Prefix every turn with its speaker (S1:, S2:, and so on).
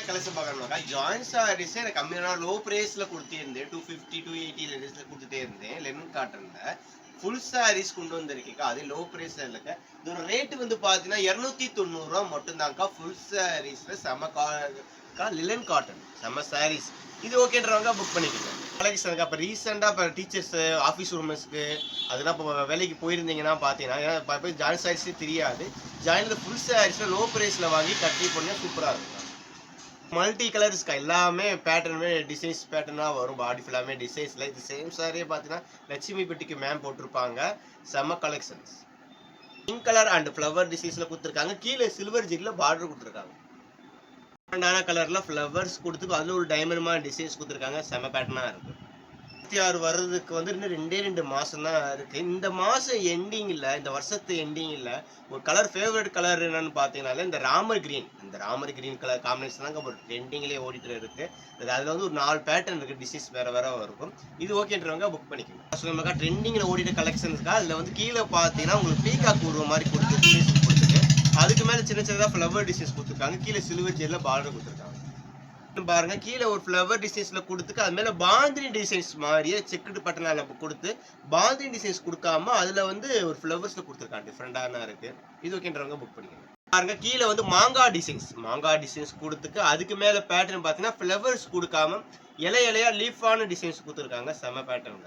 S1: collection பார்க்கணும்னாக்கா joint saris எனக்கு கம்மியான low பிரைஸ்ல கொடுத்திருந்தேன் 250 280 ரேஞ்சில் கொடுத்துட்டே இருந்தேன் லெனின் காட்டன்ல ஃபுல் சாரீஸ் கொண்டு வந்திருக்கீங்க அது லோ பிரைஸ்ல இல்லைங்க இதோட ரேட் வந்து பார்த்தீங்கன்னா 290 ரூபா மட்டும்தான்க்கா ஃபுல் சாரீஸ்ல செம லிலன் காட்டன் செம சாரீஸ் இது ஓகேன்றவங்க புக் பண்ணிக்கோங்க கலெக்ஷனுக்கு அப்போ ரீசெண்டாக இப்போ டீச்சர்ஸ் ஆஃபீஸ் ரூமர்ஸ்க்கு அதெல்லாம் இப்போ வேலைக்கு போயிருந்தீங்கன்னா பார்த்தீங்கன்னா ஏன்னா இப்போ ஜாயின் சாரீஸே தெரியாது ஜாயினில் ஃபுல் சாரீஸில் லோ ப்ரைஸில் வாங்கி கட்டி போனால் சூப்பராக இருக்கும் மல்டி கலர்ஸ்க்கா எல்லாமே பேட்டர்னுமே டிசைன்ஸ் பேட்டர்னாக வரும் பாடி ஃபுல்லாமே டிசைன்ஸில் இது சேம் சாரியே பார்த்தீங்கன்னா லட்சுமி பெட்டிக்கு மேம் போட்டிருப்பாங்க செம்ம collections pink colour and flower டிசைன்ஸில் கொடுத்துருக்காங்க கீழே சில்வர் ஜிக்கில் பார்டர் கொடுத்துருக்காங்க டிஃப்ரெண்டான கலரில் ஃப்ளவர்ஸ் கொடுத்து அதில் ஒரு டைமண்ட் டிசைன்ஸ் கொடுத்துருக்காங்க செம்ம பேட்டர்னாக இருக்குது 26 வர்றதுக்கு வந்து இன்னும் 2 மாதம் தான் இருக்குது இந்த மாதம் எண்டிங்கில் இந்த வருஷத்து எண்டிங்கில் ஒரு கலர் ஃபேவரட் கலர் என்னன்னு பார்த்தீங்கன்னாலே இந்த ராமர் கிரீன் கலர் காம்பினேஷன் தாங்க ஒரு ட்ரெண்டிங்லேயே ஓடிட்டு இருக்குது அதில் வந்து ஒரு 4 பேட்டர்ன் இருக்குது டிசைன்ஸ் வேறு இருக்கும் இது ஓகேன்றவங்க புக் பண்ணிக்கோங்க சொல்லுமாக்கா ட்ரெண்டிங்கில் ஓடிட்ட கலெக்ஷன்ஸ்க்காக அதில் வந்து கீழே பார்த்தீங்கன்னா உங்களுக்கு பீகாக் உருவ மாதிரி கொடுத்து டிசைன்ஸ் கொடுத்துருக்கு அதுக்கு மேலே சின்னதாக ஃப்ளவர் டிசைன்ஸ் கொடுத்துருக்காங்க கீழே சில்வர் ஜெல்ல பார்டர் கொடுத்துருக்காங்க பாருங்க கீழே ஒரு ஃப்ளவர் டிசைன்ஸ்ல கொடுத்துக்கு அது மேல பாந்தினி டிசைன்ஸ் மாதிரியே செக்குடு பட்டனால கொடுத்து பாந்தினி டிசைன்ஸ் கொடுக்காம அதுல வந்து ஒரு ஃப்ளவர்ஸ்ல கொடுத்துருக்காங்க டிஃப்ரெண்டான இருக்கு இது ஓகேன்றவங்க புக் பண்ணிக்கோங்க பாருங்க கீழே வந்து மாங்காய் டிசைன்ஸ் கொடுத்துக்கு அதுக்கு மேல பேட்டர்ன் பார்த்தீங்கன்னா ஃப்ளவர்ஸ் கொடுக்காம இலையா லீஃபான டிசைன்ஸ் கொடுத்துருக்காங்க செம பேட்டர்ன்